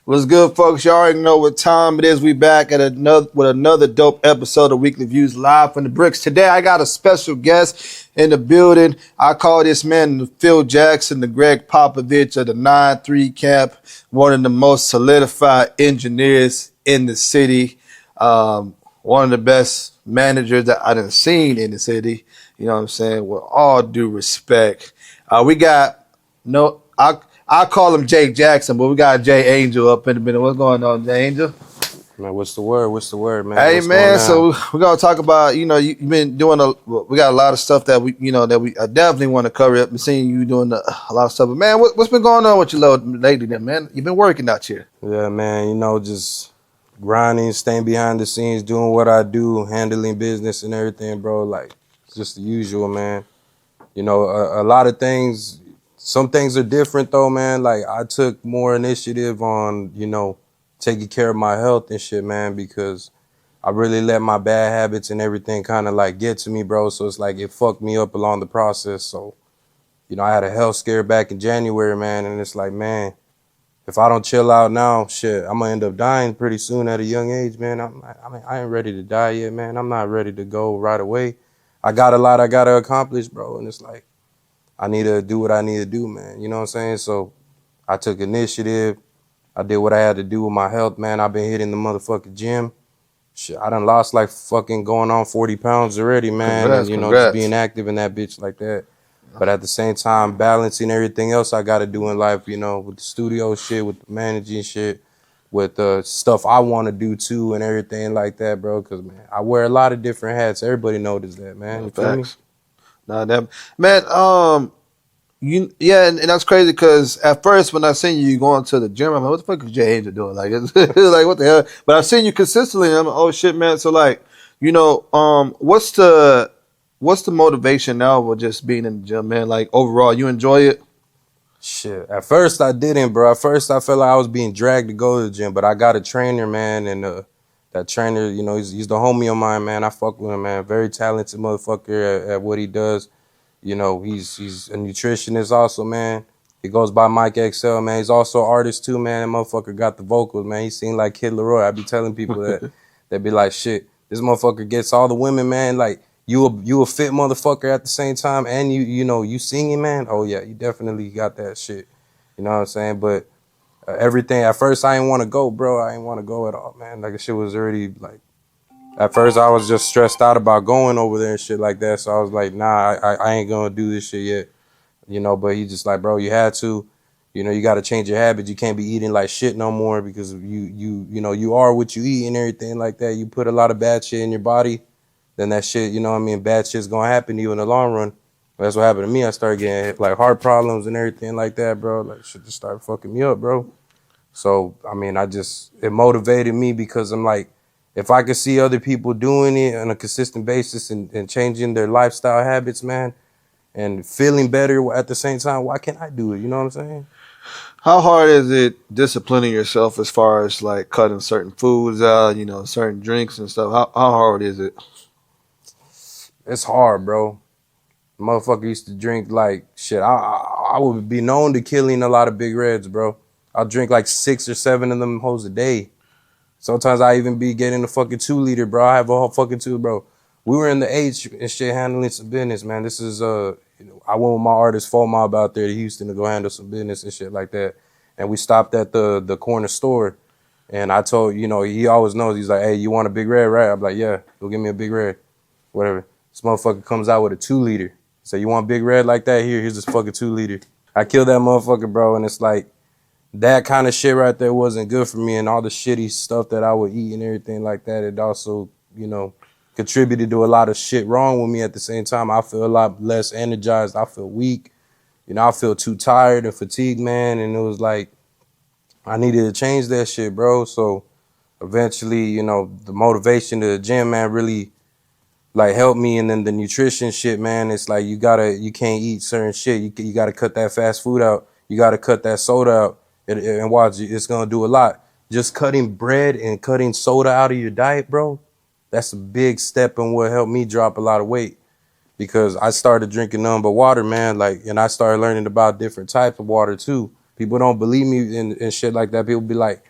What's good, folks? Y'all already know what time it is. We back at another dope episode of Weekly Views live from the bricks. Today, I got a special guest in the building. I call this man Phil Jackson, the Greg Popovich of the 9-3 camp, one of the most solidified engineers in the city, one of the best managers that I done seen in the city. You know what I'm saying? With all due respect, we got no. I call him Jayy Jackson, but we got Jayy Angel up in the middle. What's going on, Jayy Angel? Man, what's the word? What's the word, man? Hey, what's man. So we're gonna talk about, you've been doing we got a lot of stuff that I definitely want to cover up. Been seeing you doing a lot of stuff, but man, what's been going on with you lately, then, man? You've been working out here. Yeah, man. Just grinding, staying behind the scenes, doing what I do, handling business and everything, bro. Like it's just the usual, man. A lot of things. Some things are different though, man. Like I took more initiative on, taking care of my health and shit, man, because I really let my bad habits and everything kind of like get to me, bro. So it's like it fucked me up along the process. So, I had a health scare back in January, man, and it's like, man, if I don't chill out now, shit, I'm gonna end up dying pretty soon at a young age, man. I ain't ready to die yet, man. I'm not ready to go right away. I got a lot I gotta accomplish, bro, and it's like I need to do what I need to do, man. You know what I'm saying? So I took initiative. I did what I had to do with my health, man. I've been hitting the motherfucking gym. Shit, I done lost like fucking going on 40 pounds already, man. Congrats, and, congrats. Just being active in that bitch like that. But at the same time, balancing everything else I got to do in life, with the studio shit, with the managing shit, with the stuff I want to do too and everything like that, bro. Because, man, I wear a lot of different hats. Everybody notices that, man. You feel me? Nah, that man. And that's crazy because at first when I seen you going to the gym, I'm like, what the fuck is Jayy Angel doing? Like, it's like, what the hell? But I've seen you consistently, and I'm like, oh shit, man. So like, what's the motivation now with just being in the gym, man? Like overall, you enjoy it? Shit. At first I didn't, bro. At first I felt like I was being dragged to go to the gym, but I got a trainer, man, and that trainer, he's the homie of mine, man. I fuck with him, man. Very talented motherfucker at what he does. He's a nutritionist also, man. He goes by Mike XL, man. He's also an artist too, man. That motherfucker got the vocals, man. He sing like Kid Leroy. I be telling people that. They be like, shit, this motherfucker gets all the women, man. Like, you a fit motherfucker at the same time, and you singing, man. Oh, yeah, you definitely got that shit. You know what I'm saying? But everything, at first, I didn't want to go, bro. I didn't want to go at all, man. Like, the shit was already, like, at first, I was just stressed out about going over there and shit like that. So I was like, nah, I ain't going to do this shit yet. But he just like, bro, you had to. You got to change your habits. You can't be eating like shit no more because you are what you eat and everything like that. You put a lot of bad shit in your body, then that shit, bad shit's going to happen to you in the long run. That's what happened to me. I started getting like heart problems and everything like that, bro. Like shit just started fucking me up, bro. So, it motivated me because I'm like, if I could see other people doing it on a consistent basis and changing their lifestyle habits, man, and feeling better at the same time, why can't I do it? You know what I'm saying? How hard is it disciplining yourself as far as like cutting certain foods out, certain drinks and stuff? How hard is it? It's hard, bro. Motherfucker used to drink like shit. I would be known to killing a lot of Big Reds, bro. I'll drink like 6 or 7 of them hoes a day. Sometimes I even be getting a fucking 2-liter, bro. I have a whole fucking 2, bro. We were in the H and shit handling some business, man. This is, I went with my artist Fo Mob out there to Houston to go handle some business and shit like that. And we stopped at the corner store. And I told, he always knows. He's like, hey, you want a Big Red, right? I'm like, yeah, go give me a Big Red. Whatever. This motherfucker comes out with a 2-liter. So you want Big Red like that? Here's this fucking 2-liter. I killed that motherfucker, bro. And it's like, that kind of shit right there wasn't good for me, and all the shitty stuff that I would eat and everything like that, it also, contributed to a lot of shit wrong with me at the same time. I feel a lot less energized. I feel weak. I feel too tired and fatigued, man, and it was like I needed to change that shit, bro. So eventually, the motivation to the gym, man, really like helped me, and then the nutrition shit, man, it's like you can't eat certain shit. You gotta cut that fast food out. You gotta cut that soda out. And watch, it's gonna do a lot. Just cutting bread and cutting soda out of your diet, bro, that's a big step in what helped me drop a lot of weight. Because I started drinking nothing but water, man. And I started learning about different types of water too. People don't believe me and shit like that. People be like,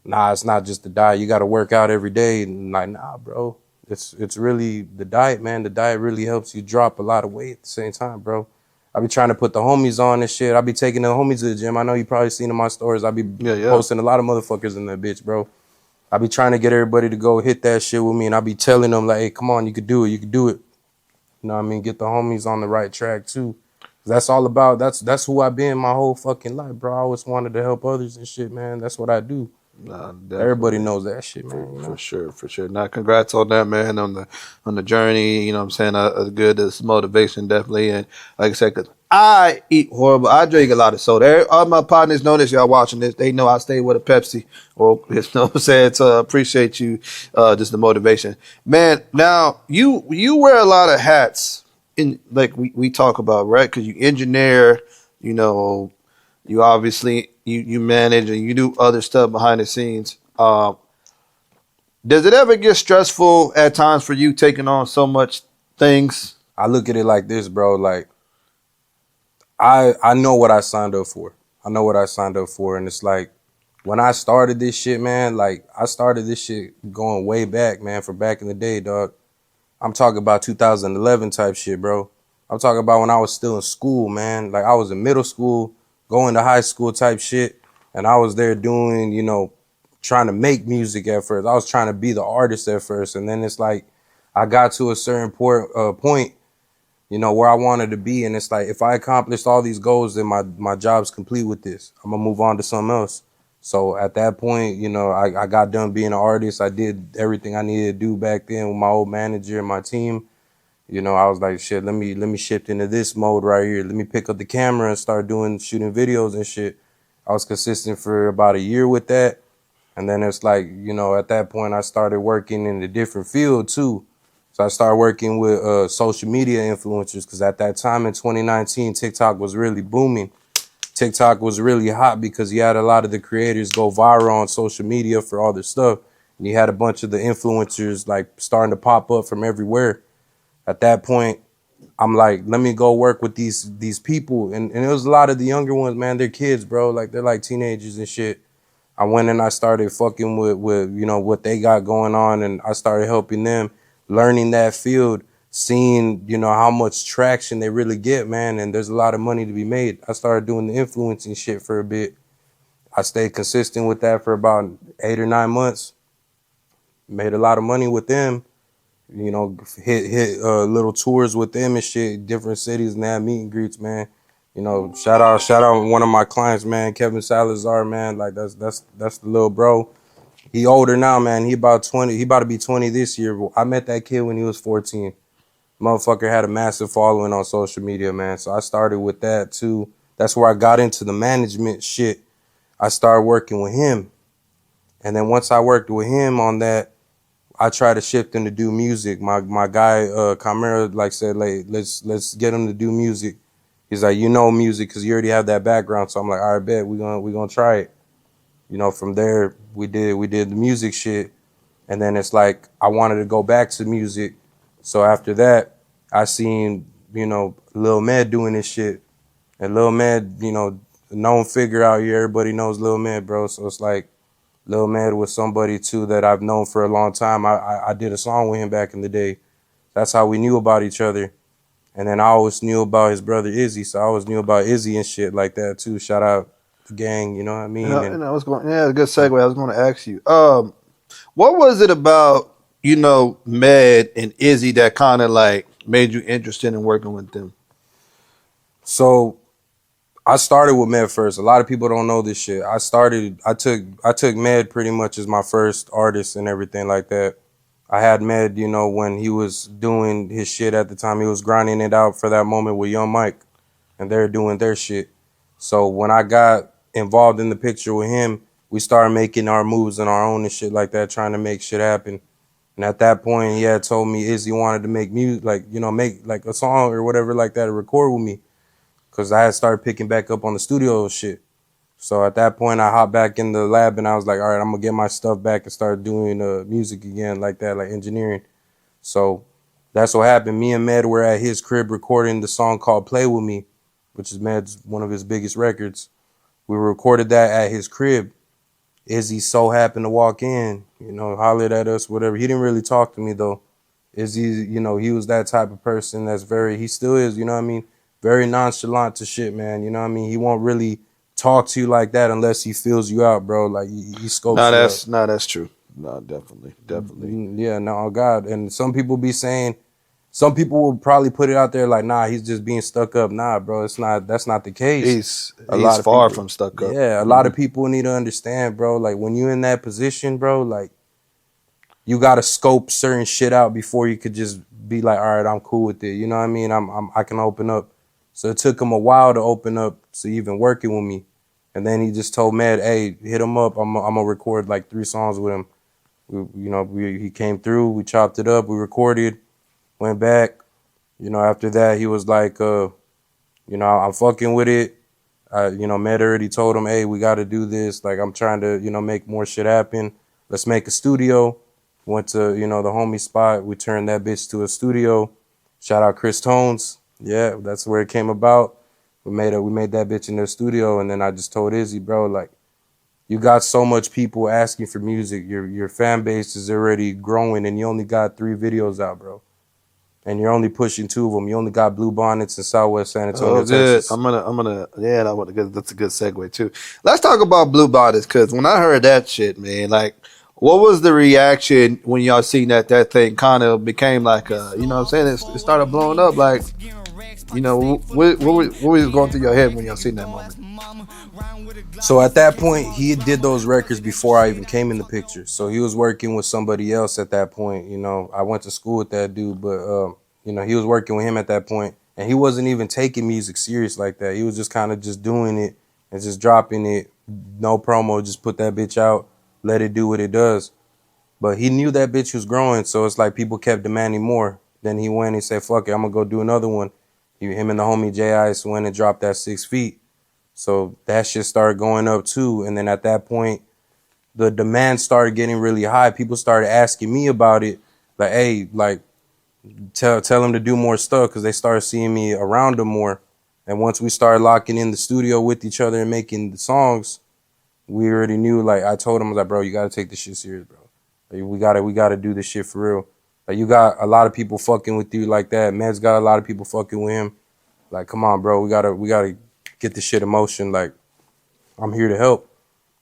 nah, it's not just the diet. You got to work out every day. And like, nah, bro. It's really the diet, man. The diet really helps you drop a lot of weight at the same time, bro. I be trying to put the homies on and shit. I be taking the homies to the gym. I know you probably seen in my stories. I be posting a lot of motherfuckers in that bitch, bro. I be trying to get everybody to go hit that shit with me, and I be telling them like, hey, come on, you could do it. You could do it. You know what I mean? Get the homies on the right track too. That's all about. That's who I been my whole fucking life, bro. I always wanted to help others and shit, man. That's what I do. Nah, Everybody knows that shit, man. You know? For sure. Now, congrats on that, man, on the journey. You know what I'm saying? Good. It's motivation, definitely. And like I said, because I eat horrible. I drink a lot of soda. All my partners know this. Y'all watching this. They know I stay with a Pepsi. Or, you know what I'm saying? So appreciate you, just the motivation. Man, now, you wear a lot of hats, in like we talk about, right? Because you engineer, you know, you obviously you manage and you do other stuff behind the scenes. Does it ever get stressful at times for you taking on so much things? I look at it like this, bro. Like I know what I signed up for. I know what I signed up for, and it's like when I started this shit, man. Like I started this shit going way back, man, from back in the day, dog. I'm talking about 2011 type shit, bro. I'm talking about when I was still in school, man. Like I was in middle school, going to high school type shit. And I was there doing, you know, trying to make music at first. I was trying to be the artist at first. And then it's like I got to a certain point, you know, where I wanted to be. And it's like if I accomplished all these goals, then my job's complete with this. I'm going to move on to something else. So at that point, you know, I got done being an artist. I did everything I needed to do back then with my old manager and my team. You know, I was like, shit, let me shift into this mode right here. Let me pick up the camera and start shooting videos and shit. I was consistent for about a year with that. And then it's like, you know, at that point I started working in a different field too. So I started working with social media influencers because at that time in 2019, TikTok was really booming. TikTok was really hot because you had a lot of the creators go viral on social media for all their stuff. And you had a bunch of the influencers like starting to pop up from everywhere. At that point, I'm like, let me go work with these people. And it was a lot of the younger ones, man. They're kids, bro. Like they're like teenagers and shit. I went and I started fucking with you know, what they got going on. And I started helping them, learning that field, seeing, you know, how much traction they really get, man. And there's a lot of money to be made. I started doing the influencing shit for a bit. I stayed consistent with that for about 8 or 9 months. Made a lot of money with them. You know, hit little tours with them and shit, different cities and that meet and greets, man. You know, shout out one of my clients, man, Kevin Salazar, man. Like that's the little bro. He older now, man. He about 20. He about to be 20 this year. I met that kid when he was 14. Motherfucker had a massive following on social media, man. So I started with that too. That's where I got into the management shit. I started working with him. And then once I worked with him on that, I try to shift him to do music. My guy, Camera, like said, like, let's get him to do music. He's like, you know music because you already have that background. So I'm like, all right, bet we gonna try it. You know, from there we did the music shit, and then it's like I wanted to go back to music. So after that, I seen, you know, Lil Med doing this shit, and Lil Med, you know, known figure out here. Everybody knows Lil Med, bro. So it's like, Lil Med was somebody too that I've known for a long time. I did a song with him back in the day. That's how we knew about each other. And then I always knew about his brother Izzy, so I always knew about Izzy and shit like that too. Shout out the gang, you know what I mean? And I was going, yeah, a good segue. I was going to ask you, what was it about, you know, Med and Izzy that kind of like made you interested in working with them? So I started with Med first. A lot of people don't know this shit. I took Med pretty much as my first artist and everything like that. I had Med, you know, when he was doing his shit at the time. He was grinding it out for that moment with Young Mike, and they're doing their shit. So when I got involved in the picture with him, we started making our moves on our own and shit like that, trying to make shit happen. And at that point, he had told me Izzy wanted to make music, like, you know, make like a song or whatever like that to record with me. Because I had started picking back up on the studio shit. So at that point, I hopped back in the lab and I was like, all right, I'm going to get my stuff back and start doing music again like that, like engineering. So that's what happened. Me and Med were at his crib recording the song called Play With Me, which is Med's one of his biggest records. We recorded that at his crib. Izzy so happened to walk in, you know, hollered at us, whatever. He didn't really talk to me though. Izzy, you know, he was that type of person that's very, he still is, you know what I mean? Very nonchalant to shit, man. You know what I mean? He won't really talk to you like that unless he feels you out, bro. Like he scopes you out. No, that's true. No, definitely. Yeah, no, oh God. And some people be saying, some people will probably put it out there like, nah, he's just being stuck up. Nah, bro, that's not the case. He's far from stuck up. Yeah, a lot of people need to understand, bro. Like when you're in that position, bro, like you gotta scope certain shit out before you could just be like, all right, I'm cool with it. You know what I mean? I can open up. So it took him a while to open up to even working with me. And then he just told Med, hey, hit him up. I'm gonna record like 3 songs with him. He came through, we chopped it up, we recorded, went back. You know, after that, he was like, you know, I'm fucking with it. You know, Med already told him, hey, we got to do this. Like, I'm trying to, you know, make more shit happen. Let's make a studio. Went to, you know, the homie spot. We turned that bitch to a studio. Shout out Chris Tones. Yeah, that's where it came about. We made that bitch in the studio. And then I just told Izzy, bro, like, you got so much people asking for music. Your fan base is already growing, and you only got 3 videos out, bro. And you're only pushing 2 of them. You only got Blue Bonnets in Southwest San Antonio, Texas. I'm gonna, yeah, that's a good segue too. Let's talk about Blue Bonnets, because when I heard that shit, man, like, what was the reaction when y'all seen that thing kind of became like a, you know what I'm saying? It started blowing up, like, you know, what was going through your head when y'all seen that moment? So at that point, he did those records before I even came in the picture. So he was working with somebody else at that point. You know, I went to school with that dude, but, you know, he was working with him at that point. And he wasn't even taking music serious like that. He was just kind of just doing it and just dropping it. No promo, just put that bitch out, let it do what it does. But he knew that bitch was growing, so it's like people kept demanding more. Then he went and said, fuck it, I'm going to go do another one. Him and the homie Jayy went and dropped that 6 feet. So that shit started going up too. And then at that point, the demand started getting really high. People started asking me about it. Like, hey, like, tell him to do more stuff, because they started seeing me around them more. And once we started locking in the studio with each other and making the songs, we already knew, like, I told him, I was like, bro, you got to take this shit serious, bro. Like, we gotta do this shit for real. Like, you got a lot of people fucking with you like that. Med's got a lot of people fucking with him. Like, come on, bro, we gotta get this shit in motion. Like, I'm here to help.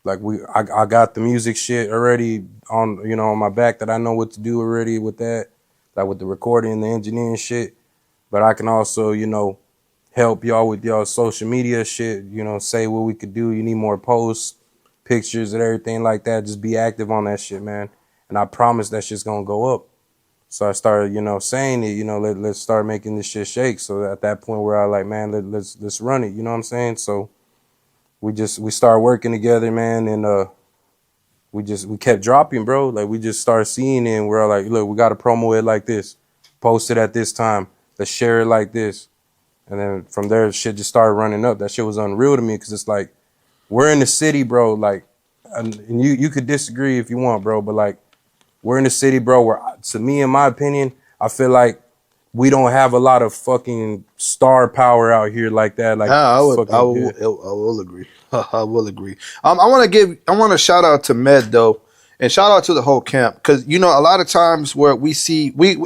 Like, I got the music shit already on, you know, on my back, that I know what to do already with that, like with the recording and the engineering shit. But I can also, you know, help y'all with y'all social media shit, you know, say what we could do. You need more posts, pictures and everything like that. Just be active on that shit, man. And I promise that shit's gonna go up. So I started, you know, saying it, you know, let's start making this shit shake. So at that point where I like, man, let's run it, you know what I'm saying? So we started working together, man, and we kept dropping, bro. Like, we just started seeing it, and we're like, look, we gotta promo it like this, post it at this time, let's share it like this. And then from there, shit just started running up. That shit was unreal to me, because it's like, we're in the city, bro, like, and you could disagree if you want, bro, but like, we're in the city, bro, where, to me, in my opinion, I feel like we don't have a lot of fucking star power out here like that. Like, I will agree. I will agree. I want to shout out to Med though, and shout out to the whole camp, because, you know, a lot of times where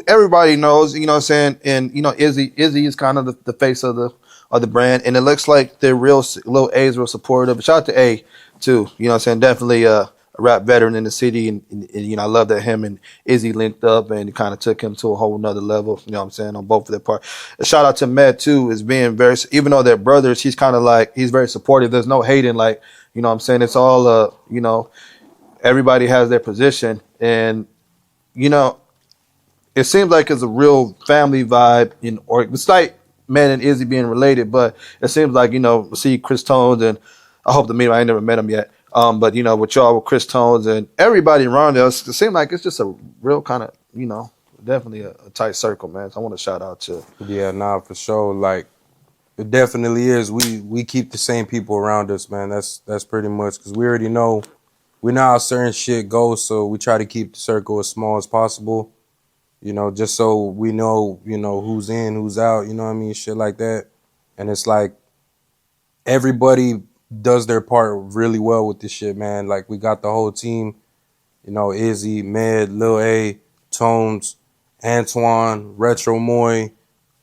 everybody knows, you know what I'm saying, and, you know, Izzy is kind of the face of the brand, and it looks like they're Lil A's real supportive. Shout out to A too, you know what I'm saying, definitely a rap veteran in the city, and you know, I love that him and Izzy linked up and kind of took him to a whole nother level, you know what I'm saying, on both of their part. A shout out to Med too, is being very, even though they're brothers, he's kind of like, he's very supportive. There's no hating, like, you know what I'm saying, it's all you know, everybody has their position, and, you know, it seems like it's a real family vibe, or it's like Med and Izzy being related, but it seems like, you know, see Chris Tones, and I hope to meet him. I ain't never met him yet. But, you know, with y'all, with Chris Tones and everybody around us, it seems like it's just a real kind of, you know, definitely a tight circle, man. So I want to shout out to. Yeah, nah, for sure. Like, it definitely is. We keep the same people around us, man. That's pretty much, because we already know, we know how certain shit goes, so we try to keep the circle as small as possible, you know, just so we know, you know, who's in, who's out, you know what I mean, shit like that. And it's like, everybody does their part really well with this shit, man. Like, we got the whole team, you know, Izzy, Med, Lil A, Tones, Antoine, Retro Moy,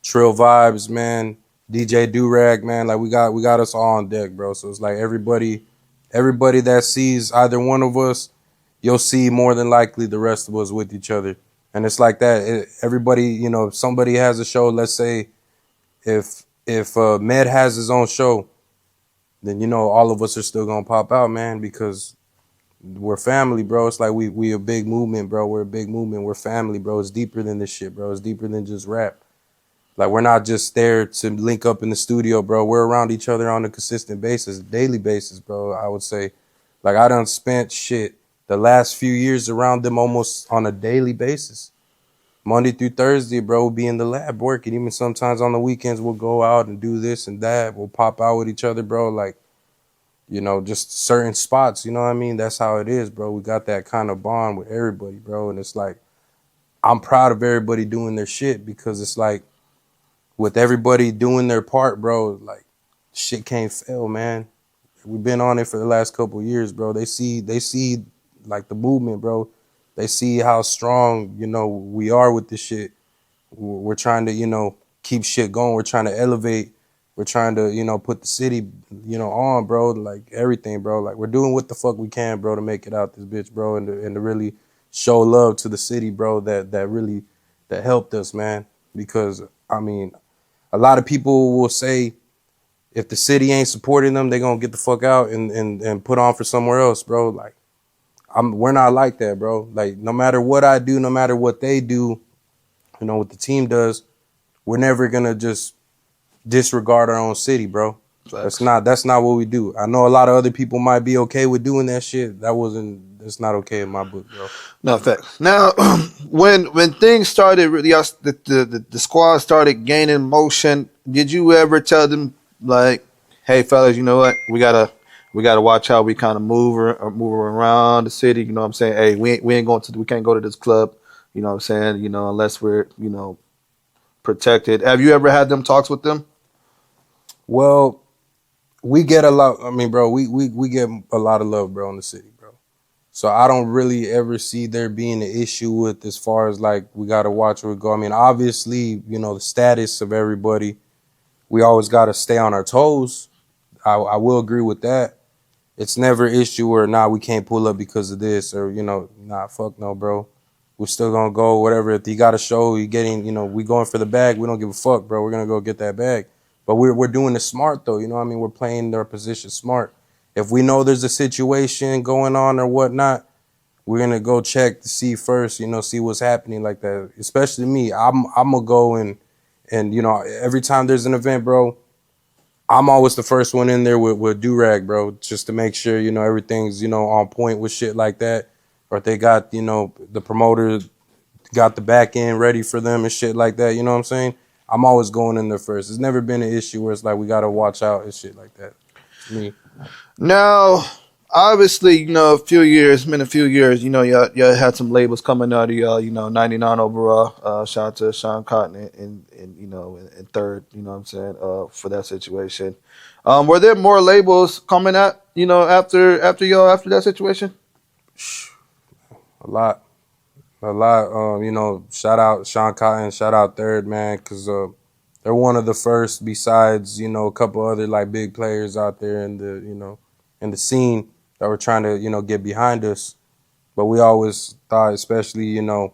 Trill Vibes, man, DJ Durag, man. Like, we got us all on deck, bro. So it's like everybody that sees either one of us, you'll see more than likely the rest of us with each other. And it's like that. Everybody, you know, if somebody has a show, let's say if Med has his own show, then, you know, all of us are still gonna pop out, man, because we're family, bro. It's like we a big movement, bro. We're a big movement. We're family, bro. It's deeper than this shit, bro. It's deeper than just rap. Like, we're not just there to link up in the studio, bro. We're around each other on a consistent basis, daily basis, bro, I would say. Like, I done spent shit the last few years around them almost on a daily basis. Monday through Thursday, bro, we'll be in the lab working. Even sometimes on the weekends, we'll go out and do this and that. We'll pop out with each other, bro. Like, you know, just certain spots, you know what I mean? That's how it is, bro. We got that kind of bond with everybody, bro. And it's like, I'm proud of everybody doing their shit, because it's like, with everybody doing their part, bro, like, shit can't fail, man. We've been on it for the last couple of years, bro. They see like the movement, bro. They see how strong, you know, we are with this shit. We're trying to, you know, keep shit going. We're trying to elevate. We're trying to, you know, put the city, you know, on, bro. Like, everything, bro. Like, we're doing what the fuck we can, bro, to make it out this bitch, bro, and to really show love to the city, bro, that helped us, man. Because, I mean, a lot of people will say, if the city ain't supporting them, they gonna get the fuck out and put on for somewhere else, bro. Like, we're not like that, bro. Like, no matter what I do, no matter what they do, you know, what the team does, we're never gonna just disregard our own city, bro. Facts. That's not what we do. I know a lot of other people might be okay with doing that shit. That's not okay in my book, bro. No, facts. Now, when things started, really, the squad started gaining motion. Did you ever tell them, like, "Hey, fellas, you know what? We gotta watch how we kind of move around the city." You know what I'm saying? Hey, we can't go to this club. You know what I'm saying? You know, unless we're, you know, protected. Have you ever had them talks with them? Well, we get a lot. I mean, bro, we get a lot of love, bro, in the city, bro. So I don't really ever see there being an issue with, as far as like, we gotta watch where we go. I mean, obviously, you know, the status of everybody, we always gotta stay on our toes. I will agree with that. It's never an issue where, nah, we can't pull up because of this, or, you know, nah, fuck no, bro. We're still gonna go, whatever. If you got a show, you getting, you know, we going for the bag. We don't give a fuck, bro. We're gonna go get that bag. But we're doing it smart, though. You know what I mean? We're playing their position smart. If we know there's a situation going on or whatnot, we're gonna go check to see first, you know, see what's happening like that. Especially me, I'm gonna go and you know, every time there's an event, bro, I'm always the first one in there with Durag, bro, just to make sure, you know, everything's, you know, on point with shit like that. Or if they got, you know, the promoter got the back end ready for them and shit like that, you know what I'm saying? I'm always going in there first. It's never been an issue where it's like, we gotta watch out and shit like that. To me. Now, obviously, you know, been a few years, you know, y'all had some labels coming out of y'all, you know, 99 overall. Shout out to Sean Cotton and you know, and third, you know what I'm saying, for that situation. Were there more labels coming out, you know, after that situation? A lot. You know, shout out Sean Cotton, shout out Third, man, because they're one of the first, besides, you know, a couple other like big players out there in the, you know, in the scene, that were trying to, you know, get behind us. But we always thought, especially, you know,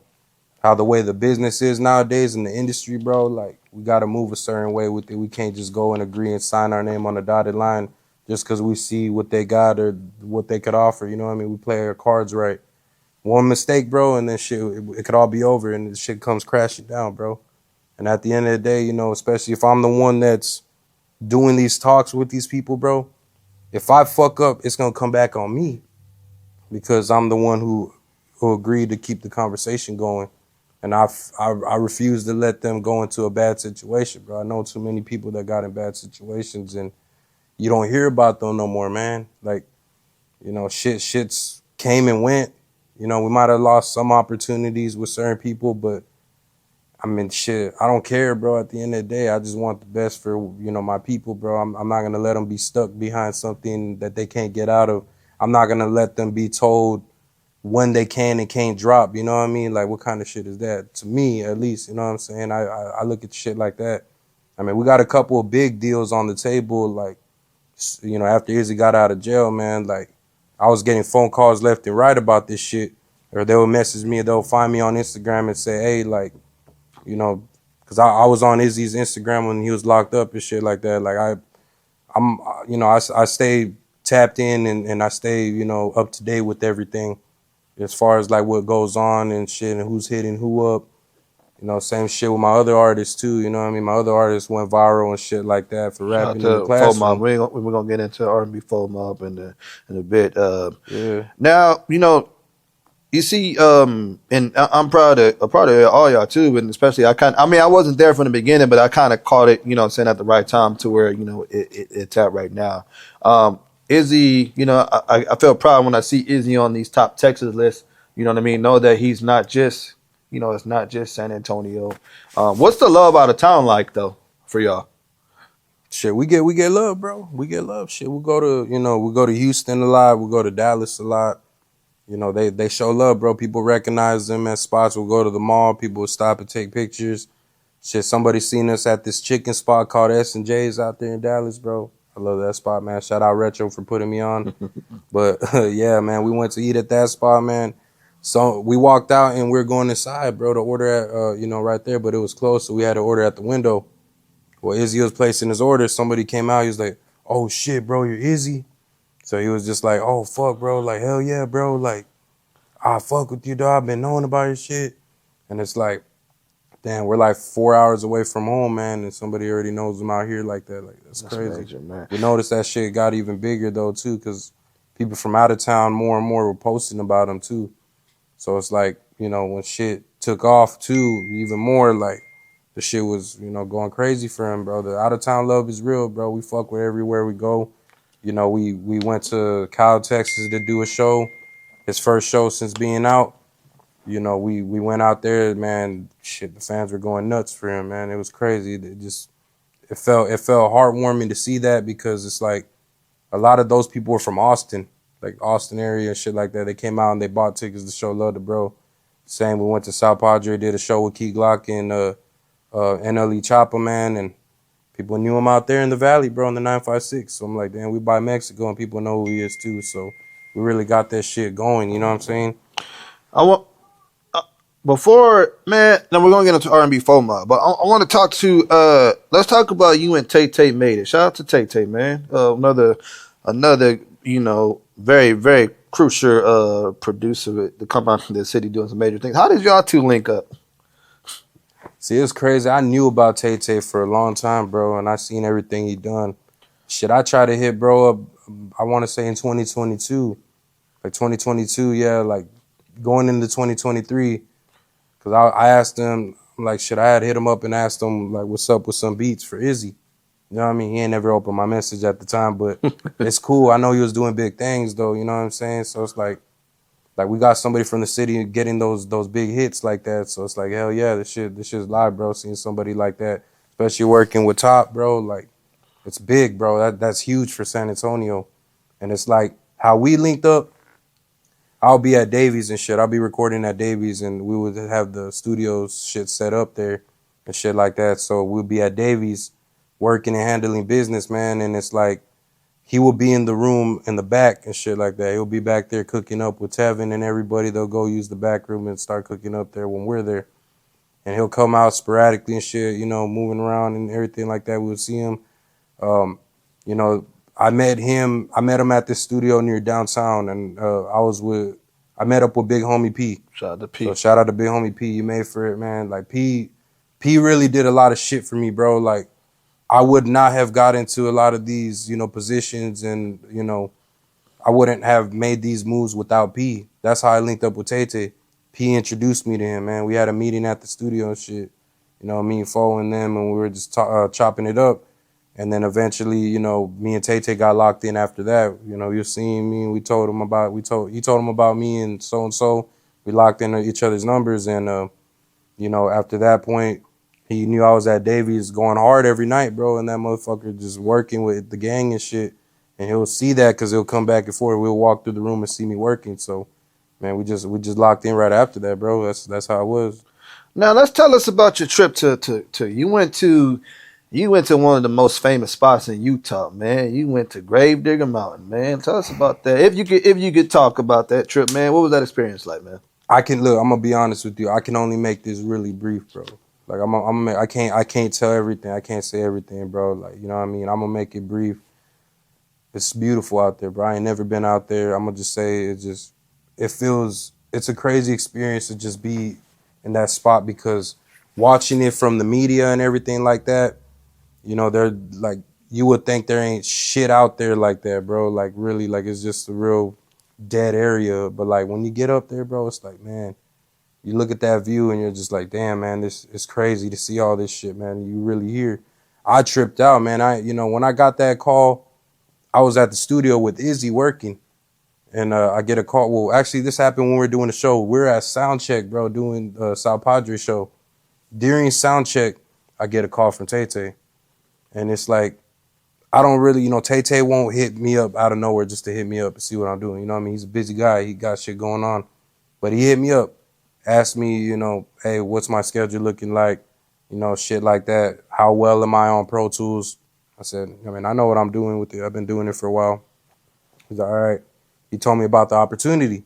how the way the business is nowadays in the industry, bro, like, we got to move a certain way with it. We can't just go and agree and sign our name on the dotted line just because we see what they got or what they could offer. You know what I mean? We play our cards right. One mistake, bro, and then shit, it could all be over, and the shit comes crashing down, bro. And at the end of the day, you know, especially if I'm the one that's doing these talks with these people, bro, if I fuck up, it's gonna come back on me, because I'm the one who agreed to keep the conversation going, and I refuse to let them go into a bad situation, bro. I know too many people that got in bad situations, and you don't hear about them no more, man. Like, you know, shit's came and went. You know, we might have lost some opportunities with certain people, but I mean, shit, I don't care, bro. At the end of the day, I just want the best for, my people, bro. I'm not going to let them be stuck behind something that they can't get out of. I'm not going to let them be told when they can and can't drop. You know what I mean? Like, what kind of shit is that? To me, at least, you know what I'm saying? I look at shit like that. I mean, we got a couple of big deals on the table, like, after Izzy got out of jail, man, like, I was getting phone calls left and right about this shit. Or they would message me, they'll find me on Instagram and say, hey, like, because I was on Izzy's Instagram when he was locked up and shit like that. Like, I stay tapped in and I stay, up to date with everything as far as like what goes on and shit and who's hitting who up. Same shit with my other artists too. You know what I mean? My other artists went viral and shit like that for Shout out rapping in the to classroom. FOMOB. We're gonna get into R&B FOMOB in a bit. Yeah. Now, you see, and I'm proud of all y'all too, and especially I wasn't there from the beginning, but I kind of caught it, saying at the right time to where it's at right now. Izzy, I feel proud when I see Izzy on these top Texas lists. You know what I mean? Know that he's not just, it's not just San Antonio. What's the love out of town like though for y'all? Shit, we get love, bro. We get love. Shit, we go to Houston a lot. We go to Dallas a lot. They show love, bro. People recognize them at spots. We'll go to the mall. People will stop and take pictures. Shit, somebody seen us at this chicken spot called S&J's out there in Dallas, bro. I love that spot, man. Shout out Retro for putting me on. But yeah, man, we went to eat at that spot, man. So we walked out and we are going inside, bro, to order at, right there, but it was closed, so we had to order at the window. Well, Izzy was placing his order. Somebody came out. He was like, oh, shit, bro, you're Izzy? So he was just like, oh, fuck, bro. Like, hell yeah, bro. Like, I fuck with you, dog. I've been knowing about your shit. And it's like, damn, we're like 4 hours away from home, man, and somebody already knows I'm out here like that. Like, that's crazy. Major, man. We noticed that shit got even bigger, though, too, because people from out of town more and more were posting about him, too. So it's like, when shit took off, too, even more, like, the shit was, going crazy for him, bro. The out-of-town love is real, bro. We fuck with everywhere we go. We went to Kyle, Texas to do a show, his first show since being out. We went out there, man. Shit, the fans were going nuts for him, man. It was crazy. It felt heartwarming to see that because it's like a lot of those people were from Austin, like Austin area and shit like that. They came out and they bought tickets to show love to bro. Same, we went to South Padre, did a show with Key Glock and NLE Chopper, man, and people knew him out there in the valley, bro, in the 956. So I'm like, damn, we by Mexico and people know who he is too. So we really got that shit going. You know what I'm saying? I want before, man. Now we're gonna get into R&B FOMO, but I want to talk to. Let's talk about you and Tay Tay Made It. Shout out to Tay Tay, man. Another, very very crucial producer to come out from the city doing some major things. How did y'all two link up? See, it's crazy. I knew about Tay Tay for a long time, bro, and I seen everything he done. Shit, I tried to hit bro up, I want to say in 2022. Like 2022, yeah, like going into 2023. Because I asked him, like, shit, I had hit him up and asked him, like, what's up with some beats for Izzy. You know what I mean? He ain't never opened my message at the time, but it's cool. I know he was doing big things, though, you know what I'm saying? So it's like we got somebody from the city getting those big hits like that. So it's like, hell yeah, this shit's live, bro. Seeing somebody like that, especially working with Top, bro, like, it's big, bro. That's huge for San Antonio. And it's like how we linked up, I'll be at Davies and shit. I'll be recording at Davies and we would have the studios shit set up there and shit like that. So we'll be at Davies working and handling business, man. And it's like he will be in the room in the back and shit like that. He'll be back there cooking up with Tevin and everybody. They'll go use the back room and start cooking up there when we're there. And he'll come out sporadically and shit, moving around and everything like that. We'll see him. I met him at this studio near downtown, and I met up with Big Homie P. Shout out to P. So shout out to Big Homie P. You made for it, man. Like P really did a lot of shit for me, bro. Like I would not have got into a lot of these, positions, and I wouldn't have made these moves without P. That's how I linked up with Tay Tay. P introduced me to him, man. We had a meeting at the studio and shit. Me and Fo and them, and we were just chopping it up. And then eventually, me and Tay Tay got locked in after that. You're seeing me, and he told him about me and so. We locked in each other's numbers, and After that point, he knew I was at Davies going hard every night, bro, and that motherfucker just working with the gang and shit. And he'll see that because he'll come back and forth. We'll walk through the room and see me working. So, man, we just locked in right after that, bro. That's how it was. Now let's tell us about your trip to you went to one of the most famous spots in Utah, man. You went to Grave Digger Mountain, man. Tell us about that. If you could talk about that trip, man. What was that experience like, man? I'm gonna be honest with you. I can only make this really brief, bro. Like I can't tell everything. I can't say everything, bro. Like, you know what I mean? I'm gonna make it brief. It's beautiful out there, bro. I ain't never been out there. I'm gonna just say it's a crazy experience to just be in that spot, because watching it from the media and everything like that, they're like, you would think there ain't shit out there like that, bro. Like, really, like, it's just a real dead area. But like, when you get up there, bro, it's like, man, you look at that view and you're just like, damn, man, this is crazy to see all this shit, man. You really here. I tripped out, man. When I got that call, I was at the studio with IZZY working, and I get a call. Well, actually, this happened when we were doing the show. We were at soundcheck, bro, doing Sal Padre show. During soundcheck, I get a call from Tay-Tay, and it's like, I don't really, Tay-Tay won't hit me up out of nowhere just to hit me up and see what I'm doing. You know what I mean? He's a busy guy. He got shit going on. But he hit me up, asked me, hey, what's my schedule looking like? Shit like that. How well am I on Pro Tools? I said, I know what I'm doing with it. I've been doing it for a while. He's like, all right. He told me about the opportunity.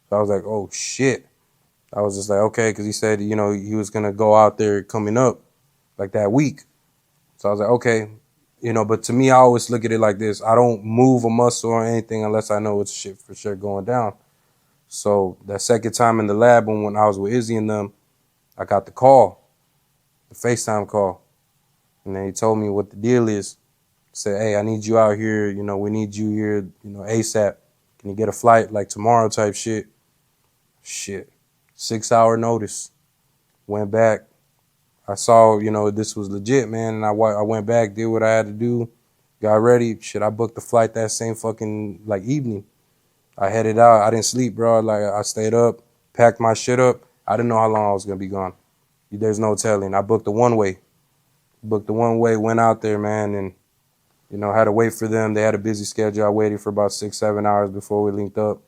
So I was like, oh, shit. I was just like, okay, because he said, he was going to go out there coming up like that week. So I was like, okay. But to me, I always look at it like this. I don't move a muscle or anything unless I know it's shit for sure going down. So that second time in the lab, when I was with IZZY and them, I got the call, the FaceTime call. And then he told me what the deal is. He said, hey, I need you out here. We need you here, ASAP. Can you get a flight like tomorrow type shit? Shit. 6-hour notice. Went back. I saw, this was legit, man. And I went back, did what I had to do, got ready. Shit, I booked the flight that same fucking, evening. I headed out. I didn't sleep, bro. I stayed up, packed my shit up. I didn't know how long I was going to be gone. There's no telling. I booked the one-way. Went out there, man, and, had to wait for them. They had a busy schedule. I waited for about 6-7 hours before we linked up.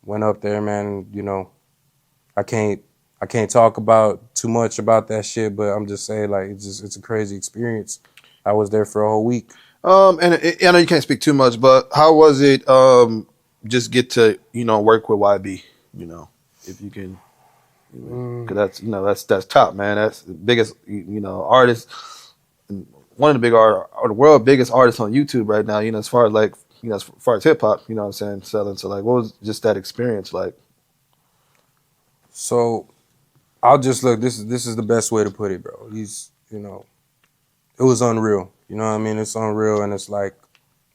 Went up there, man, I can't talk about too much about that shit, but I'm just saying, it's a crazy experience. I was there for a whole week. And I know you can't speak too much, but how was it just get to, work with YB, if you can, because that's top, man. That's the biggest, artist, one of the big the world biggest artists on YouTube right now, as far as as far as hip hop, you know what I'm saying, selling. So what was just that experience like? So I'll just look, this is the best way to put it, bro. He's, it was unreal. You know what I mean? It's unreal, and it's like,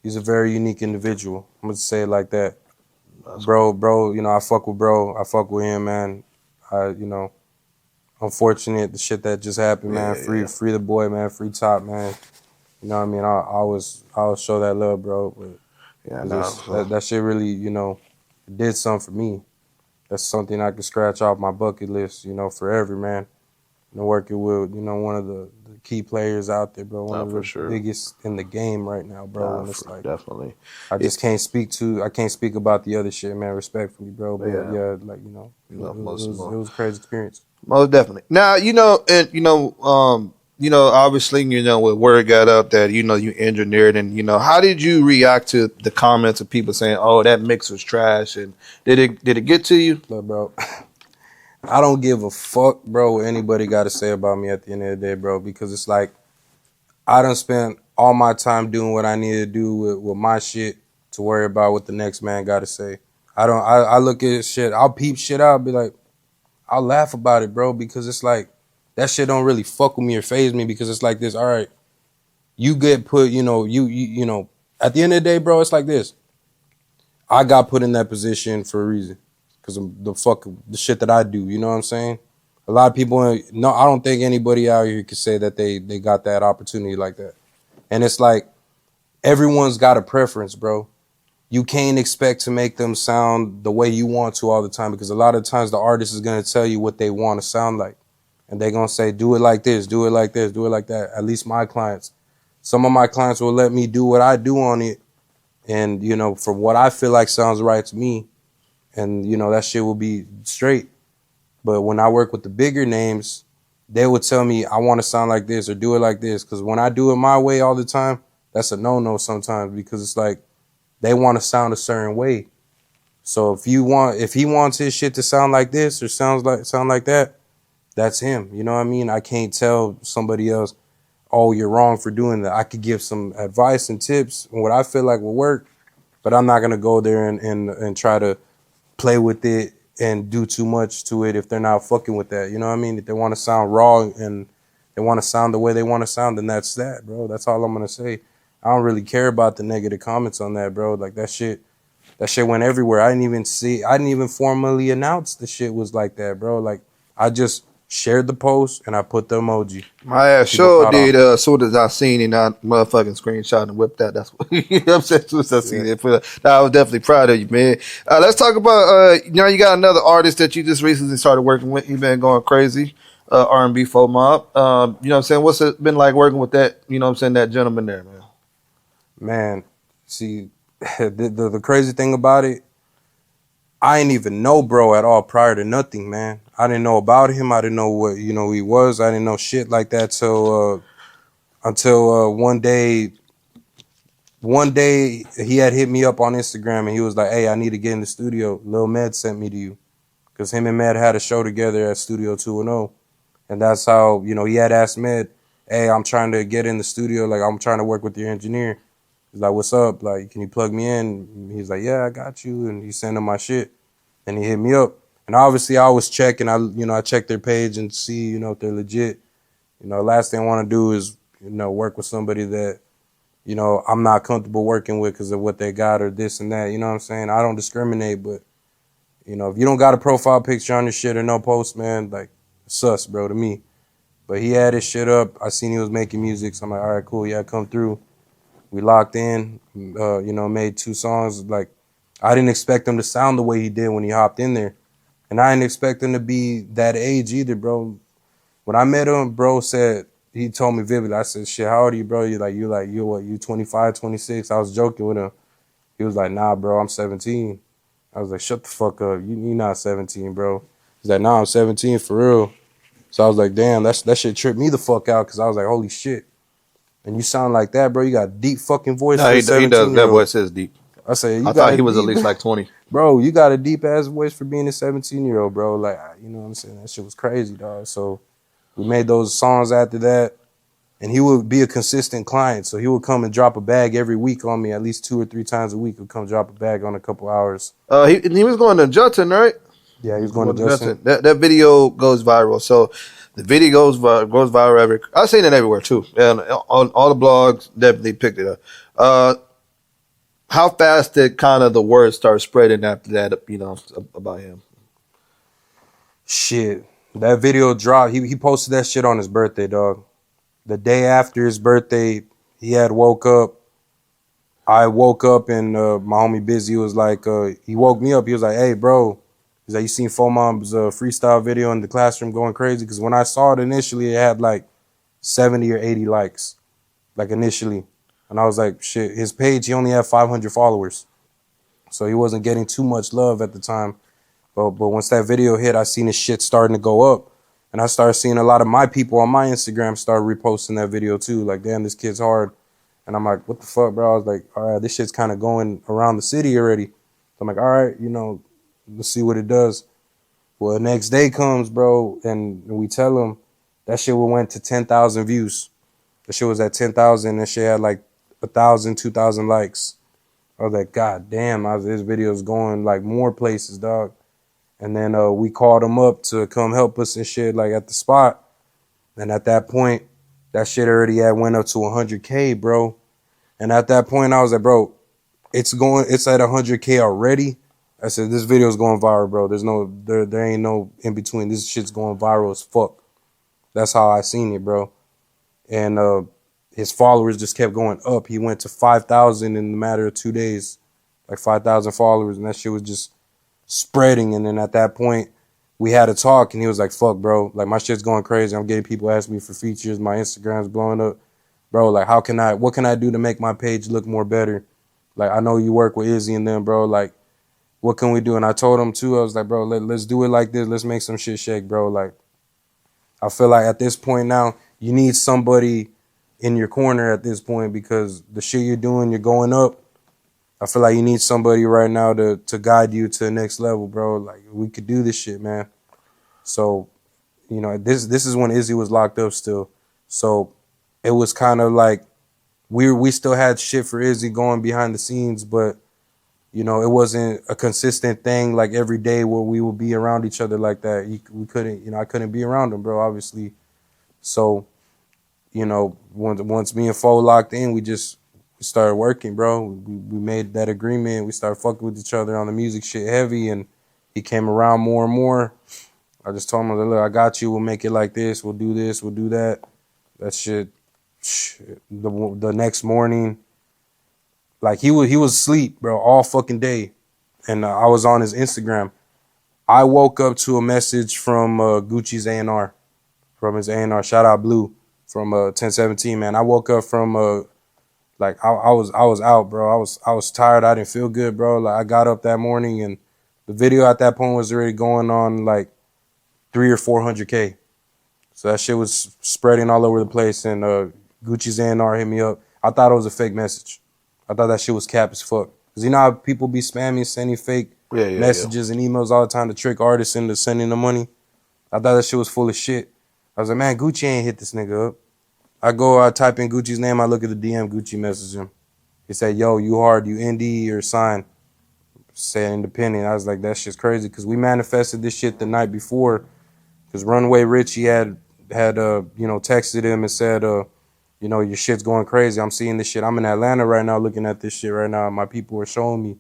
he's a very unique individual. I'm gonna say it like that. That's bro, I fuck with bro. I fuck with him, man. Unfortunate the shit that just happened, man. Free the boy, man. Free Top, man. You know what I mean? I always show that love, bro. But that shit really, did something for me. That's something I could scratch off my bucket list, forever, man. Working with, one of the key players out there, bro. One of the biggest in the game right now, bro. And it's like, definitely. I just can't speak about the other shit, man, respectfully, bro. But it was a crazy experience. Most definitely. Now, obviously, when word got up that, you engineered, and, how did you react to the comments of people saying, oh, that mix was trash? And did it get to you? Look, bro, I don't give a fuck, bro, what anybody got to say about me at the end of the day, bro, because it's like, I done spent all my time doing what I need to do with my shit to worry about what the next man got to say. I look at shit, I'll peep shit out, be like, I'll laugh about it, bro, because it's like, that shit don't really fuck with me or faze me, because it's like this, all right, you get put, you at the end of the day, bro, it's like this. I got put in that position for a reason, because of the shit that I do, you know what I'm saying? A lot of people, I don't think anybody out here could say that they got that opportunity like that. And it's like, everyone's got a preference, bro. You can't expect to make them sound the way you want to all the time, because a lot of times the artist is going to tell you what they want to sound like. and they gonna say, do it like this, do it like this, do it like that. At least my clients. Some of my clients will let me do what I do on it, and you know, from what I feel like sounds right to me, and you know, that shit will be straight. But when I work with the bigger names, they would tell me I want to sound like this or do it like this, because when I do it my way all the time, that's a no-no sometimes, because it's like they want to sound a certain way. So if he wants his shit to sound like this or sound like that, that's him. You know what I mean? I can't tell somebody else, oh, you're wrong for doing that. I could give some advice and tips on what I feel like will work, but I'm not gonna go there and try to play with it and do too much to it if they're not fucking with that. You know what I mean? If they want to sound raw and they want to sound the way they want to sound, then that's that, bro. That's all I'm gonna say. I don't really care about the negative comments on that, bro. Like that shit went everywhere. I didn't even formally announce the shit was like that, bro. Like I just shared the post and I put the emoji. My ass sure did. As soon as I seen it, I motherfucking screenshot and whipped that. That's what you know what I'm saying. As soon as I seen it, I was definitely proud of you, man. Let's talk about you know, you got another artist that you just recently started working with. You've been going crazy. R&B Faux Mob. You know what I'm saying? What's it been like working with that? You know what I'm saying? That gentleman there, man. Man, see, the crazy thing about it, I didn't even know bro at all prior to nothing, man. I didn't know about him. I didn't know what, you know, he was. I didn't know shit like that until one day he had hit me up on Instagram and he was like, hey, I need to get in the studio. Lil Med sent me to you. Because him and Med had a show together at Studio 210. And that's how, you know, he had asked Med, hey, I'm trying to get in the studio. Like, I'm trying to work with your engineer. He's like, what's up? Like, can you plug me in? He's like, yeah, I got you. And he sent him my shit. And he hit me up. And obviously I was checking. I checked their page and see, you know, if they're legit. You know, last thing I want to do is, you know, work with somebody that, you know, I'm not comfortable working with because of what they got or this and that. You know what I'm saying? I don't discriminate, but, you know, if you don't got a profile picture on your shit or no post, man, like, sus, bro, to me. But he had his shit up. I seen he was making music. So I'm like, all right, cool. Yeah, come through. We locked in, you know, made 2 songs. Like, I didn't expect him to sound the way he did when he hopped in there. And I didn't expect him to be that age either, bro. When I met him, bro said, he told me vividly, I said, shit, how old are you, bro? You what, you 25, 26? I was joking with him. He was like, nah, bro, I'm 17. I was like, shut the fuck up. You not 17, bro. He's like, nah, I'm 17 for real. So I was like, damn, that shit tripped me the fuck out because I was like, holy shit. And you sound like that, bro. You got a deep fucking voice for a 17-year-old. That voice is deep. I said, I thought he was at least like 20. Bro, you got a deep ass voice for being a 17-year-old, bro. Like, you know what I'm saying? That shit was crazy, dog. So we made those songs after that. And he would be a consistent client. So he would come and drop a bag every week on me, at least 2 or 3 times a week. He'd come drop a bag on a couple hours. He was going to Judson, right? Yeah, he was going to Judson. That video goes viral. So the video goes viral everywhere. I've seen it everywhere too. And on all the blogs, definitely picked it up. How fast did kind of the word start spreading after that, you know, about him? Shit. That video dropped. He posted that shit on his birthday, dog. The day after his birthday, he had woke up. I woke up and my homie Busy was like, he woke me up. He was like, hey, bro. He's like, you seen Faux Mob's freestyle video in the classroom going crazy? Because when I saw it initially, it had like 70 or 80 likes, like initially. And I was like, shit, his page, he only had 500 followers. So he wasn't getting too much love at the time. But once that video hit, I seen his shit starting to go up. And I started seeing a lot of my people on my Instagram start reposting that video too. Like, damn, this kid's hard. And I'm like, what the fuck, bro? I was like, all right, this shit's kind of going around the city already. So I'm like, all right, you know, let's see what it does. Well, the next day comes, bro, and we tell him that shit went to 10,000 views. The shit was at 10,000. That shit had like 1,000, 2,000 likes. I was like, God damn, this video's going like more places, dog. And then we called him up to come help us and shit, like at the spot. And at that point, that shit already had went up to 100K, bro. And at that point, I was like, bro, it's at 100K already. I said, this video's going viral, bro. There ain't no in between. This shit's going viral as fuck. That's how I seen it, bro. And his followers just kept going up. He went to 5,000 in the matter of 2 days, like 5,000 followers, and that shit was just spreading. And then at that point, we had a talk, and he was like, fuck, bro. Like, my shit's going crazy. I'm getting people asking me for features. My Instagram's blowing up. Bro, like, what can I do to make my page look more better? Like, I know you work with Izzy and them, bro. Like, what can we do? And I told him, too, I was like, bro, let's do it like this. Let's make some shit shake, bro. Like, I feel like at this point now, you need somebody in your corner at this point because the shit you're doing, you're going up. I feel like you need somebody right now to guide you to the next level, bro. Like, we could do this shit, man. So, you know, this is when Izzy was locked up still. So it was kind of like we still had shit for Izzy going behind the scenes, but, you know, it wasn't a consistent thing like every day where we would be around each other like that. We couldn't, you know, I couldn't be around him, bro, obviously. So, you know, once me and Fo locked in, we started working, bro. We made that agreement. We started fucking with each other on the music shit heavy, and he came around more and more. I just told him, look, I got you. We'll make it like this. We'll do this. We'll do that. That shit. The next morning, like he was asleep, bro, all fucking day, and I was on his Instagram. I woke up to a message from Gucci's A&R, from his A&R. Shout out Blue from 1017, man. I woke up from like I was out, bro. I was tired. I didn't feel good, bro. Like I got up that morning, and the video at that point was already going on like 300 or 400K. So that shit was spreading all over the place, and Gucci's A&R hit me up. I thought it was a fake message. I thought that shit was cap as fuck. Cause you know how people be spamming, sending fake messages and emails all the time to trick artists into sending the money. I thought that shit was full of shit. I was like, man, Gucci ain't hit this nigga up. I type in Gucci's name, I look at the DM, Gucci message him. He said, yo, you hard, you indie or sign. Said independent. I was like, that shit's crazy. Cause we manifested this shit the night before. Cause Runway Richie had you know, texted him and said, you know, your shit's going crazy. I'm seeing this shit. I'm in Atlanta right now looking at this shit right now. My people are showing me.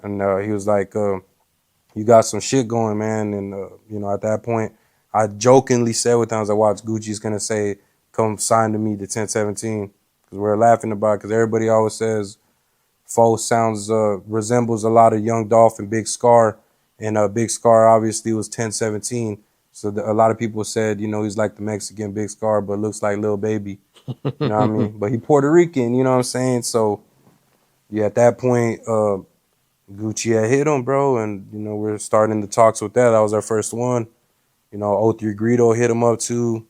And he was like, you got some shit going, man. And, you know, at that point, I jokingly said with him, I was like, watch, Gucci's going to say, come sign to me to 1017. Because we're laughing about it. Because everybody always says Fo sounds, resembles a lot of Young Dolph and Big Scar. And Big Scar obviously was 1017. So a lot of people said, you know, he's like the Mexican Big Scar, but looks like Lil Baby. You know what I mean? But he Puerto Rican, you know what I'm saying? So, yeah, at that point, Gucci had hit him, bro. And, you know, we're starting the talks with that. That was our first one. You know, 03 Greedo hit him up too.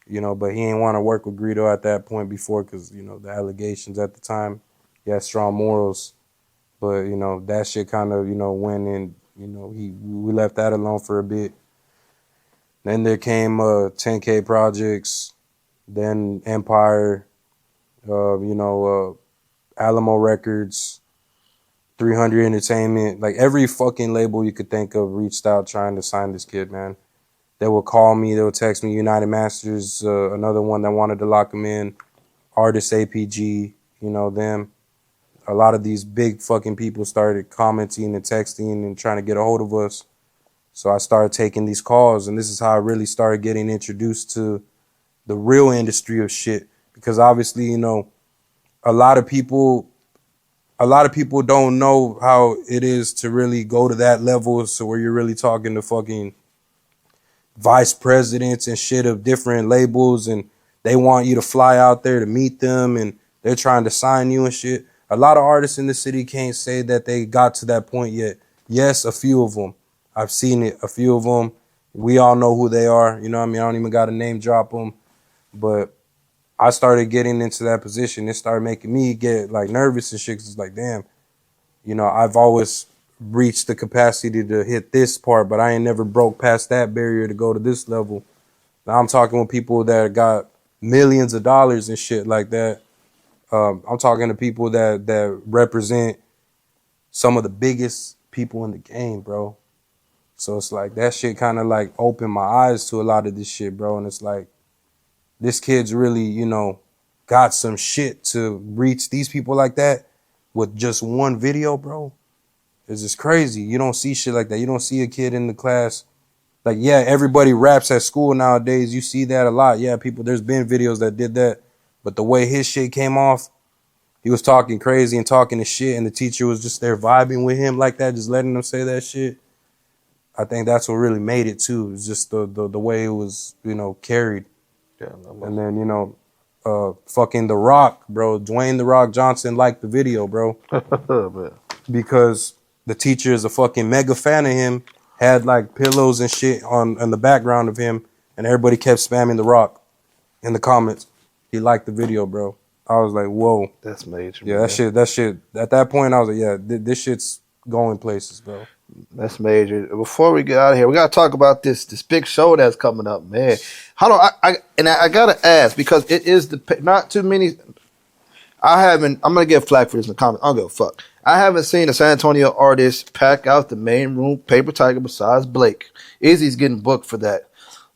You know, but he ain't want to work with Greedo at that point before because, you know, the allegations at the time. He had strong morals. But, you know, that shit kind of, you know, went in, you know, we left that alone for a bit. Then there came 10K Projects, then Empire, you know, Alamo Records, 300 Entertainment. Like every fucking label you could think of reached out trying to sign this kid, man. They would call me, they would text me. United Masters, another one that wanted to lock him in. Artist APG, you know, them. A lot of these big fucking people started commenting and texting and trying to get a hold of us. So I started taking these calls, and this is how I really started getting introduced to the real industry of shit. Because obviously, you know, a lot of people don't know how it is to really go to that level. So where you're really talking to fucking vice presidents and shit of different labels, and they want you to fly out there to meet them, and they're trying to sign you and shit. A lot of artists in the city can't say that they got to that point yet. Yes, a few of them. I've seen it, a few of them. We all know who they are. You know what I mean? I don't even got to name drop them. But I started getting into that position. It started making me get like nervous and shit. 'Cause it's like, damn, you know, I've always reached the capacity to hit this part, but I ain't never broke past that barrier to go to this level. Now I'm talking with people that got millions of dollars and shit like that. I'm talking to people that represent some of the biggest people in the game, bro. So it's like that shit kind of like opened my eyes to a lot of this shit, bro. And it's like, this kid's really, you know, got some shit to reach these people like that with just one video, bro. It's just crazy. You don't see shit like that. You don't see a kid in the class. Like, yeah, everybody raps at school nowadays. You see that a lot. Yeah, people, there's been videos that did that. But the way his shit came off, he was talking crazy and talking to shit, and the teacher was just there vibing with him like that, just letting him say that shit. I think that's what really made it too. It's just the way it was, carried. Yeah, And then, fucking The Rock, bro. Dwayne The Rock Johnson liked the video, bro. man. Because the teacher is a fucking mega fan of him, had like pillows and shit on the background of him, and everybody kept spamming The Rock in the comments. He liked the video, bro. I was like, whoa. That's major. Yeah, man. that shit. At that point, I was like, yeah, this shit's going places, bro. That's major. Before we get out of here, we gotta talk about this big show that's coming up, man. Hold on, I gotta ask because it is not too many. I'm gonna get flack for this in the comments. I don't give a fuck. I haven't seen a San Antonio artist pack out the main room Paper Tiger besides Blake. Izzy's getting booked for that.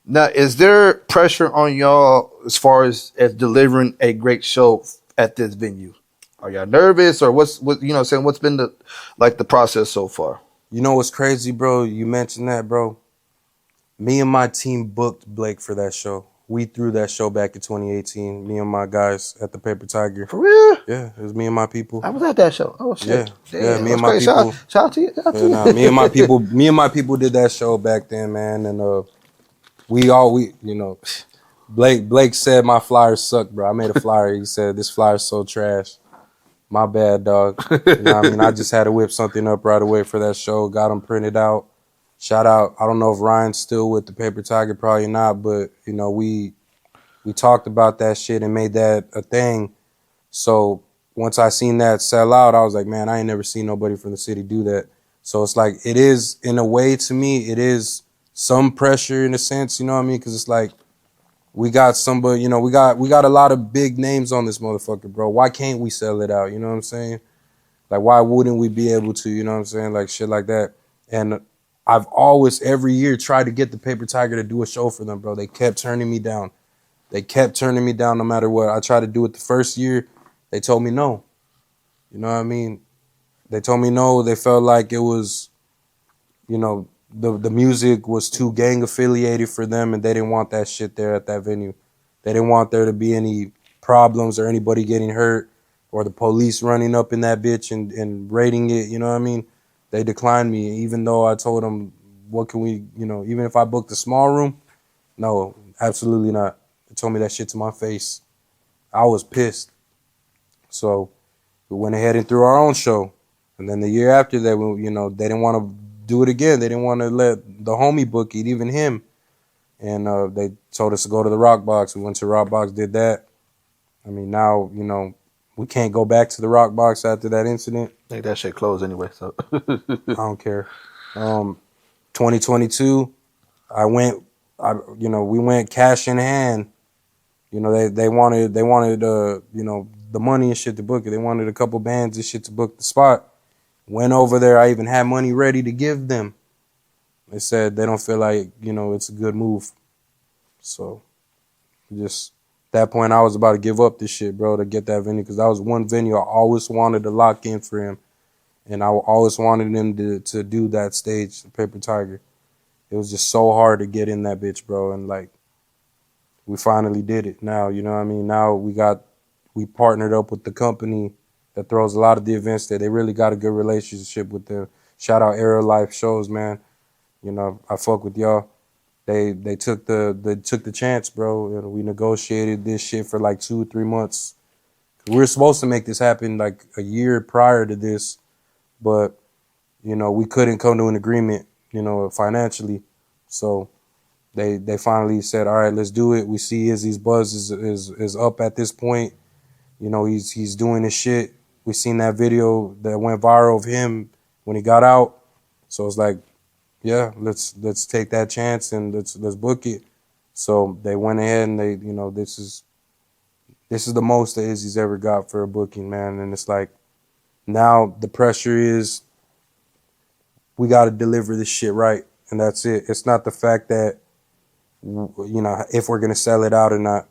Now, is there pressure on y'all as far as delivering a great show at this venue? Are y'all nervous or what's been the process so far? You know what's crazy, bro? You mentioned that, bro. Me and my team booked Blake for that show. We threw that show back in 2018. Me and my guys at the Paper Tiger. For real? Yeah, it was me and my people. I was at that show. Oh shit! Yeah, me and my people. Shout out to you. Me and my people did that show back then, man. And Blake said my flyers suck, bro. I made a flyer. He said this flyer's so trash. My bad, dog. You know what I mean? I just had to whip something up right away for that show. Got them printed out. Shout out. I don't know if Ryan's still with the Paper Tiger, probably not, but we talked about that shit and made that a thing. So once I seen that sell out, I was like, man, I ain't never seen nobody from the city do that. So it's like, it is, in a way, to me, it is some pressure in a sense, you know what I mean? Because it's like, we got somebody, we got a lot of big names on this motherfucker, bro. Why can't we sell it out? You know what I'm saying? Like, why wouldn't we be able to? You know what I'm saying? Like, shit like that. And I've always, every year, tried to get the Paper Tiger to do a show for them, bro. They kept turning me down. They kept turning me down no matter what. I tried to do it the first year. They told me no. You know what I mean? They told me no. They felt like it was, the music was too gang affiliated for them, and they didn't want that shit there at that venue. They didn't want there to be any problems or anybody getting hurt or the police running up in that bitch and raiding it. You know what I mean? They declined me, even though I told them, what can we, even if I booked a small room, no, absolutely not. They told me that shit to my face. I was pissed. So we went ahead and threw our own show. And then the year after that, they didn't want to do it again. They didn't want to let the homie book it, even him. And they told us to go to the Rock Box. We went to Rock Box, did that. I mean, now, we can't go back to the Rock Box after that incident. I think that shit closed anyway, so. I don't care. 2022, we went cash in hand. They wanted, the money and shit to book it. They wanted a couple bands and shit to book the spot. Went over there. I even had money ready to give them. They said they don't feel like, it's a good move. So just at that point, I was about to give up this shit, bro, to get that venue. Because that was one venue I always wanted to lock in for him. And I always wanted him to do that stage, the Paper Tiger. It was just so hard to get in that bitch, bro. And like, we finally did it now, you know what I mean? Now we partnered up with the company that throws a lot of the events there. They really got a good relationship with them. Shout out Aerial Life Shows, man. I fuck with y'all. They took the chance, bro. And we negotiated this shit for like 2 or 3 months. We were supposed to make this happen like a year prior to this, but we couldn't come to an agreement, financially. So they finally said, all right, let's do it. We see Izzy's buzz is up at this point. He's doing his shit. We seen that video that went viral of him when he got out. So it's like, yeah, let's take that chance and let's book it. So they went ahead and they, this is the most that Izzy's ever got for a booking, man. And it's like, now the pressure is we got to deliver this shit right. And that's it. It's not the fact that, if we're going to sell it out or not.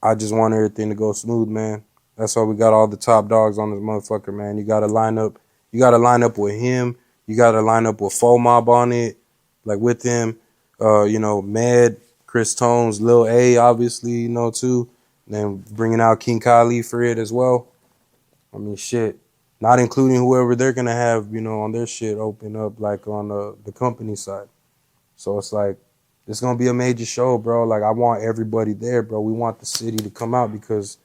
I just want everything to go smooth, man. That's why we got all the top dogs on this motherfucker, man. You got to line up. You got to line up with him. You got to line up with Faux Mob on it, like with him. Med, Chris Tones, Lil A, obviously, too. And then bringing out King Kali for it as well. I mean, shit. not including whoever they're gonna have, you know, on their shit open up, like on the company side. So it's like, it's gonna be a major show, bro. Like I want everybody there, bro. We want the city to come out because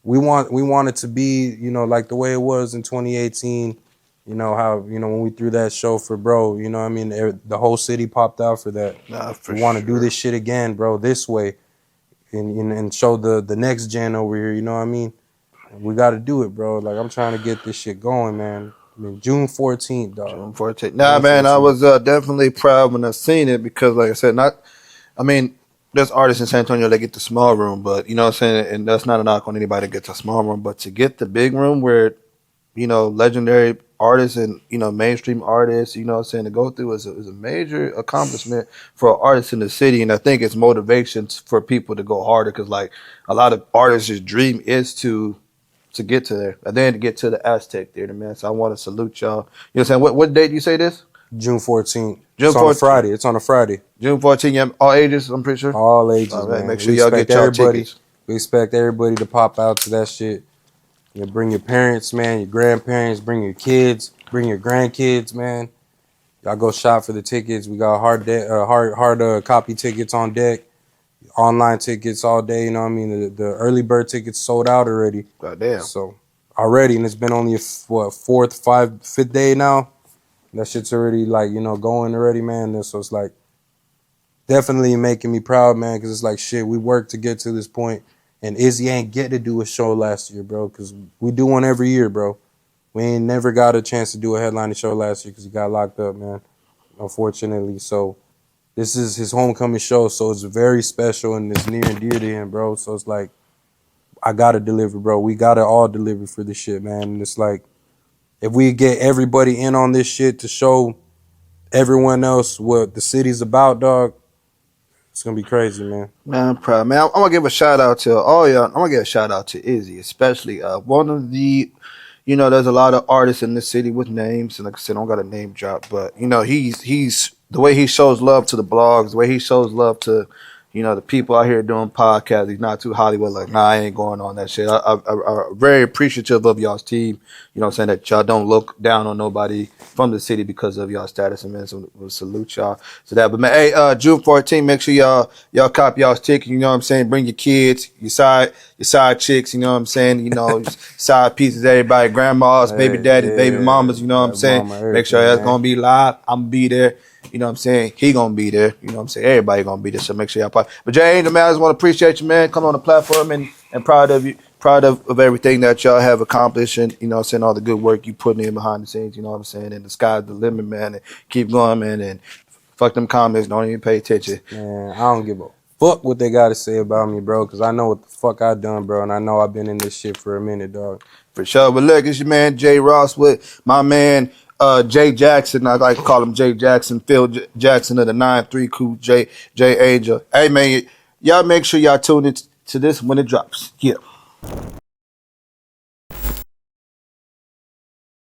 we want it to be, you know, like the way it was in 2018. You know how, you know, when we threw that show for bro, you know what I mean? The whole city popped out for that. Nah, for we want to sure. do this shit again, bro, this way, and show the next gen over here. You know what I mean? We got to do it, bro. Like I'm trying to get this shit going, man. I mean, June 14th, dog. June 14th. Nah, June man, I 14th. was definitely proud when I seen it because, like I said, I mean, there's artists in San Antonio that get the small room, but you know what I'm saying, and that's not a knock on anybody that gets a small room, but to get the big room where, you know, legendary artists and, you know, mainstream artists, you know what I'm saying, to go through is a major accomplishment for artists in the city, and I think it's motivation for people to go harder because, like, a lot of artists' dream is to get to there, and then to get to the Aztec Theater, man. So I want to salute y'all. You know what I'm saying? What date do you say this? June 14th. June It's on a 14th. Friday. It's on a Friday. June 14th, yeah, all ages, I'm pretty sure. All ages, All right, man. make sure We y'all get expect y'all everybody. tickets. We expect everybody to pop out to that shit. You know, bring your parents, man, your grandparents, bring your kids, bring your grandkids, man. Y'all go shop for the tickets. We got hard copy tickets on deck, online tickets all day. You know what I mean? The early bird tickets sold out already. Goddamn. So already, and it's been only fifth day now. That shit's already like, you know, going already, man. And so it's like definitely making me proud, man, because it's like shit. We worked to get to this point. And Izzy ain't get to do a show last year, bro, because we do one every year, bro. We ain't never got a chance to do a headlining show last year because he got locked up, man, unfortunately. So this is his homecoming show, so it's very special and it's near and dear to him, bro. So it's like, I got to deliver, bro. We got to all deliver for this shit, man. And it's like, if we get everybody in on this shit to show everyone else what the city's about, dog, it's going to be crazy, man. Man, I'm proud, man. I'm gonna give a shout out to all y'all. I'm gonna give a shout out to Izzy, especially one of the, you know, there's a lot of artists in this city with names, and like I said, I don't got a name drop, but you know, he's the way he shows love to the blogs, the way he shows love to, you know, the people out here doing podcasts. He's not too Hollywood, like, nah, I ain't going on that shit. I'm very appreciative of y'all's team. You know what I'm saying? That y'all don't look down on nobody from the city because of y'all status. And man, so we'll salute y'all to that. But man, hey, June 14th, make sure y'all cop y'all's ticket. You know what I'm saying? Bring your kids, your side chicks. You know what I'm saying? You know, side pieces, everybody, grandmas, baby daddies, baby mamas. You know what I'm saying? Make sure that's gonna be live. I'm gonna be there. You know what I'm saying? He gonna be there. You know what I'm saying? Everybody gonna be there. So make sure y'all pop. But Jayy Angel, man, I just want to appreciate you, man. Come on the platform and proud of you. Proud of everything that y'all have accomplished and, you know what I'm saying, all the good work you putting in behind the scenes, you know what I'm saying? And the sky's the limit, man. And keep going, man. And fuck them comments. Don't even pay attention. Man, I don't give a fuck what they got to say about me, bro, because I know what the fuck I done, bro. And I know I've been in this shit for a minute, dog. For sure. But look, it's your man, Jay Ross with my man, Jay Jackson. I like to call him Jay Jackson, Phil Jackson of the 9-3 crew, Jayy Angel. Hey, man, y'all make sure y'all tune in to this when it drops. Yeah.